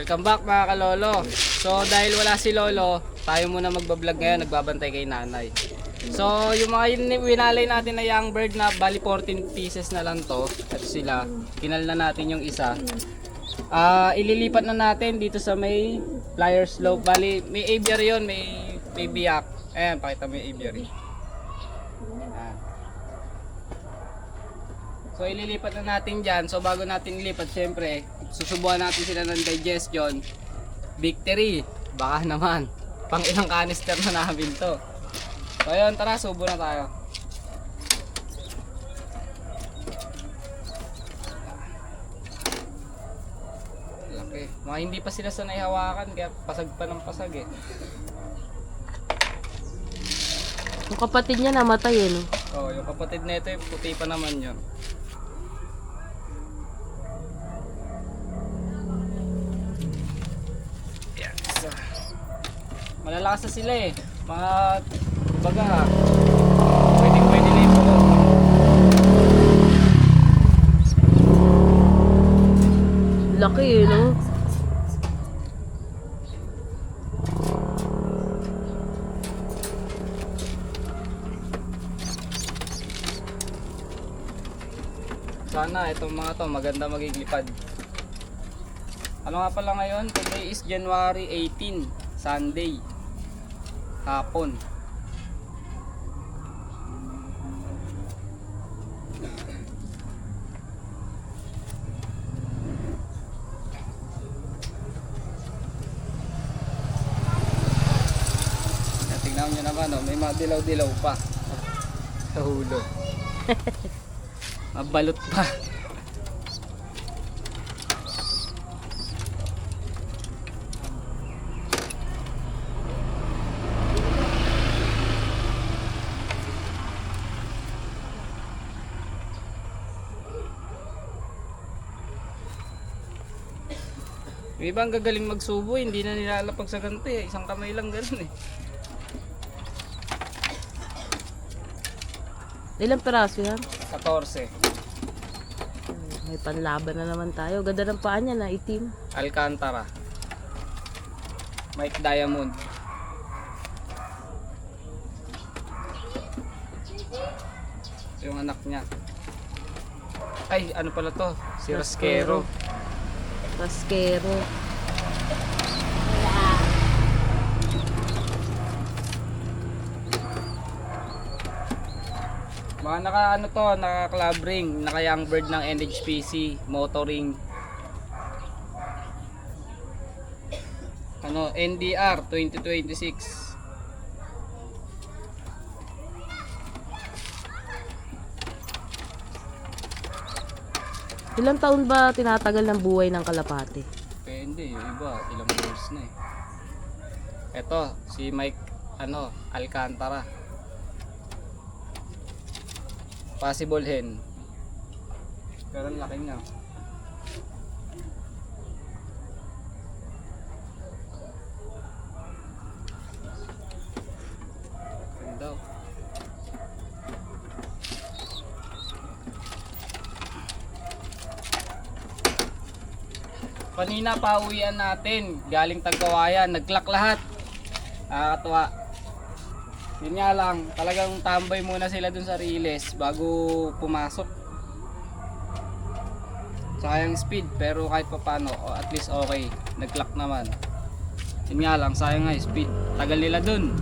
Welcome back mga kalolo. So dahil wala si lolo, tayo muna magbablog ngayon, nagbabantay kay nanay. So yung mga winalay natin na young bird na bali 14 pieces na lang to. At sila, kinal na natin yung isa. Ililipat na natin dito sa may flyer slope. Bali may aviary yun, may biyak. Ayan, pakita mo yung aviary. Ayan. So ililipat na natin dyan. So bago natin ilipat, syempre susubukan natin sila ng digestion. Victory, baka naman pang ilang canister na namin to. So ayun, tara, subo na tayo. Laki, mga hindi pa sila sanay hawakan, kaya pasag pa ng pasag eh. Yung kapatid niya namatay eh, no? Oh, yung kapatid nito eh, puti pa naman yun. Malalakas na sila eh. Mga baga, pwede na yung buo. Laki eh, no? Sana itong mga to maganda maglipad. Ano nga pala ngayon? Today is January 18, Sunday. Hapon. Tingnan nyo naman, oh, may mga dilaw-dilaw pa sa hulo. Mabalot pa. May ibang gagaling magsubo, hindi na nilalapag sa ganito eh. Isang kamay lang ganun eh. Ilang peraso yan? 14. May panlaban na naman tayo. Ganda ng paa niya na itim. Alcantara. Mike Diamond. Yung anak niya. Ay, ano pala to? Si Rasquero. Rasquero. Mga naka ano to, naka club ring, naka young bird ng NHPC, motoring. Ano, NDR 2026. Ilang taon ba tinatagal ng buhay ng kalapate? Depende, yung iba, ilang years na eh. Eto, si Mike, ano, Alcantara. Possible hen. Pero ang laki niya. Ganda. Kanina pa uwian natin, galing Tagkawayan, nag-clock lahat. Nakakatuwa. Yun nga lang, talagang tambay muna sila dun sa Riles bago pumasok. Sayang speed, pero kahit pa paano, at least okay. Nag-clock naman. Yun nga lang, sayang nga speed. Tagal nila dun.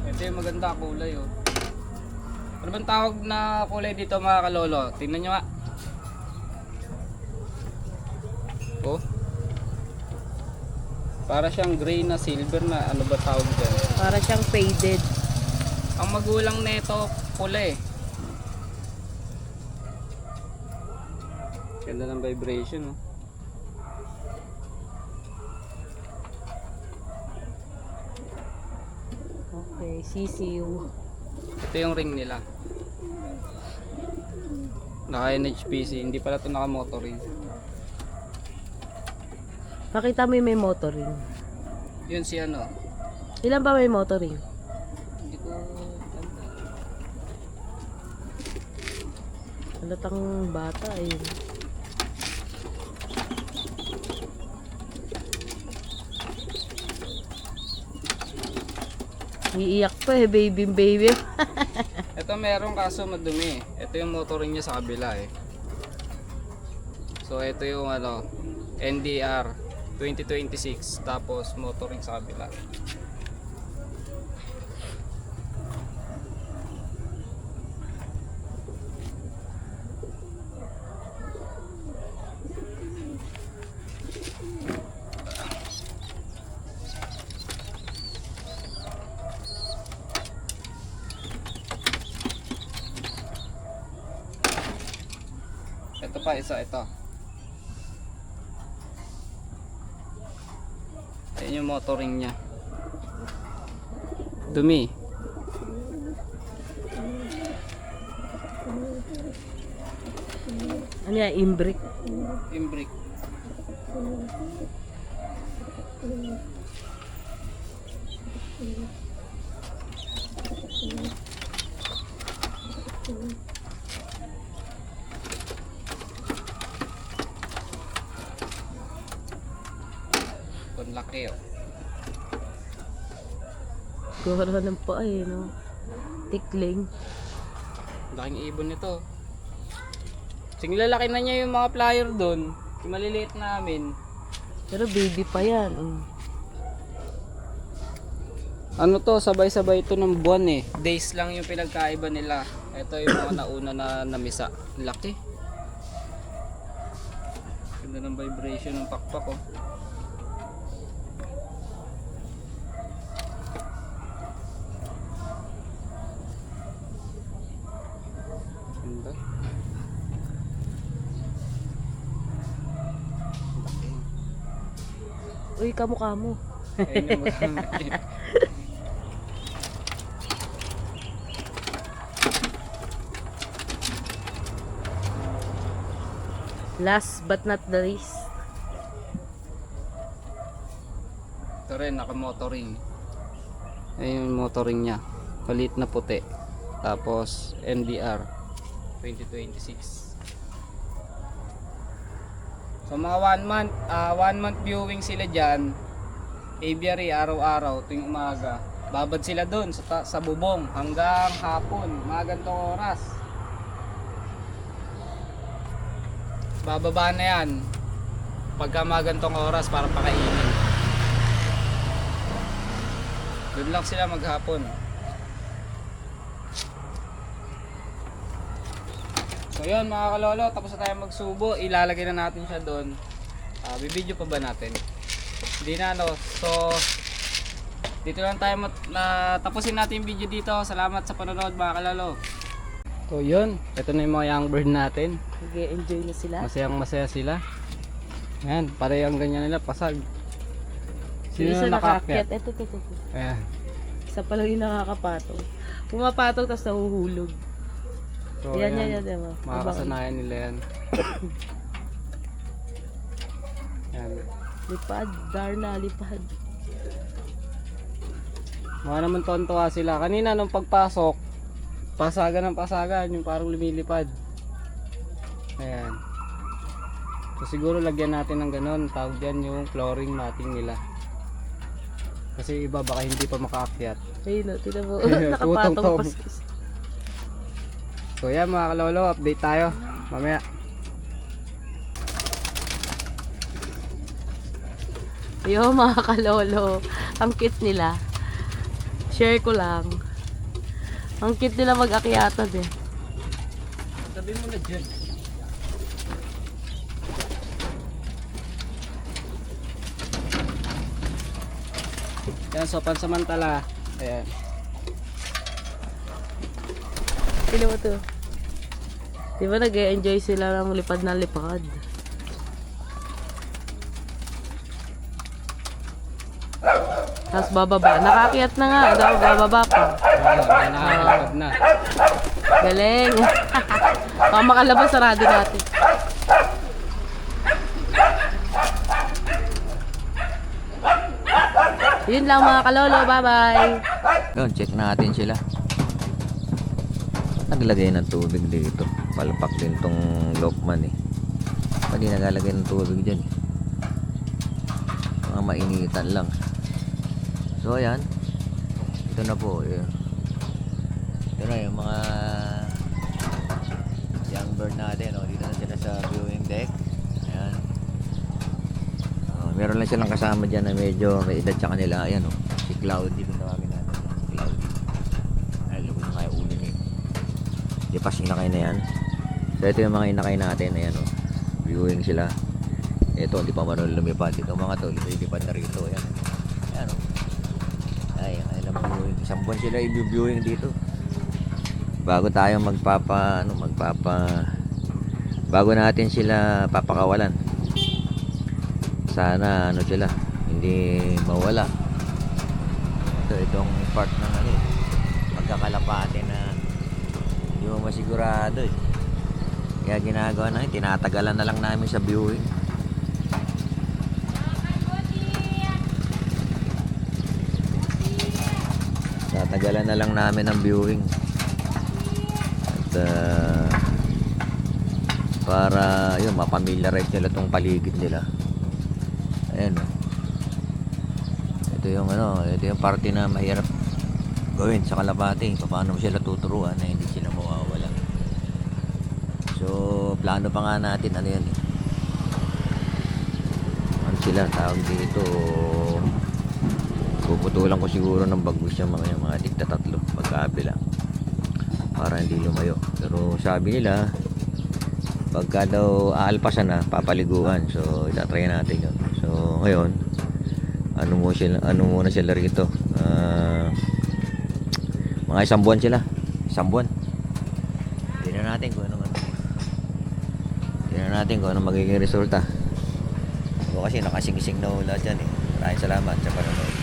Ito yung maganda kulay oh. Ano bang tawag na kulay dito mga kalolo? Tingnan nyo nga. Oh. Para siyang gray na silver na ano ba tawag dyan? Para siyang faded. Ang magulang nito pula eh. Ganda ng vibration oh. Okay, CCU. Ito yung ring nila. Naka NHPC, hindi pala ito naka motor ring. Pakita mo yung may motoring. Yun si ano. Ilan ba may motoring? Hindi ko tanda. Halatang bata eh. Iiyak pa eh, baby. Ito meron kaso madumi. Ito yung motoring niya sa kabila eh. So ito yung ano, NDR 2026 tapos motoring sa kabila. Ito pa isa ito. Ayun yung motoring niya. Dumi. Ano yan, imbrick? Imbrick. Ang laki oh. Gawara ng paa eh, no? Tikling. Laking ibon nito. Sing lalaki na niya yung mga flyer doon. Yung maliliit namin. Pero baby pa yan. Ano to, sabay-sabay ito ng buwan eh. Days lang yung pinagkaiba nila. Ito yung mga nauna na namisa. Laki. Ganda ng vibration ng pakpak oh. Ganda. Uy, kamukha mo. Ayun yung mga Last but not the least. ito rin, naka-motoring. Ayun yung motoring niya. Palit na puti. Tapos NDR 2026. So mga 1 month viewing sila dyan. Aviary araw-araw tuwing umaga. Babad sila doon sa bubong hanggang hapon, mga gantong oras. Bababa na yan pagka mga gantong oras para pakainin. Doon lang sila maghapon. So yun mga kalolo, tapos na tayo magsubo. Ilalagay na natin siya doon. Bibidyo pa ba natin? Hindi na no. So dito lang tayo tapusin natin yung video dito. Salamat sa panonood mga kalolo. So yun, ito na yung mga young bird natin. Nag-enjoy na sila. Masaya sila. Ayan, parehang ganyan nila, pasag. Yung isa na nakaakyat. nakaakyat? Ito. Ayan. Isa pa lang yung nakakapatong. Pumapatong tapos nahuhulog. So, yan, ayan, diba? makakasanayan nila yan. Ayan. Lipad, Darna, lipad. Mga naman tuwa sila. Kanina nung pagpasok, pasagan ng pasagan, yung parang lumilipad. Ayan. So siguro lagyan natin ng ganon, tawag yan yung flooring matting nila. Kasi iba baka hindi pa makaakyat. Ayun o, tinan mo. Tutong Nakapatong tom. pa. So yan mga kalolo, update tayo mamaya. Yo mga kalolo, ang cute nila. Share ko lang. Ang cute nila mag-akyatan eh. Sabi mo na dyan. Yan, so pansamantala. Ayan. Tignan mo to. Diba nag-enjoy sila ng lipad na lipad? Tapos bababa. Nakakyat na nga. Dapat bababa pa. Ayan, nakakapad na. Galing. Baka makalabas sarado natin. Yun lang mga kalolo. Bye-bye. Yun, check natin sila. Naglagay ng tubig dito. Palpak din tong Lokman eh. Pwede nagalagay ng tubig dyan eh. Mga mainitan lang. So ayan. ito na po. Ito na yung mga young bird natin. Oh. Dito na sila sa viewing deck. Ayan. Oh, meron lang silang kasama dyan na medyo may edad sa kanila. Ayan oh. Si Cloudy. Kung tawagin natin. Cloudy. Ay, lukod na kaya ulo niya. Di pas inakay na yan. So ito yung mga inakay natin. Ayan oh. Viewing sila. Ito, hindi pa marunong lumipad. Ito mga to, lumipad na rito. Ayan. Ayan o. Ay, kanilang viewing. Isang buwan sila i-viewing dito. Bago tayo bago natin sila papakawalan. Sana, ano sila, hindi mawala. Itong part ng ano eh. Pagkakalapate na hindi mo masigurado eh. Kaya ginagawa namin, tinatagalan na lang namin sa viewing. Tatagalan na lang namin ang viewing. At para yun, mapamiliarize nila itong paligid nila. Ayan o. Ito yung party na mahirap gawin sa kalapate. Paano mo sila tuturuan na hindi sila mawawala. So, plano pa nga natin ano yan eh. Ano sila, tawag dito, puputulan ko siguro ng bagus yung mga tigta tatlo pagkabila para hindi lumayo. Pero sabi nila pagka daw aalpasan na papaliguan, so itatry natin yun. So ngayon ano muna sila rito, mga isang buwan tingnan natin kung anong magiging resulta. O kasi nakasingsing na hula dyan eh. Maraming salamat sa panonood.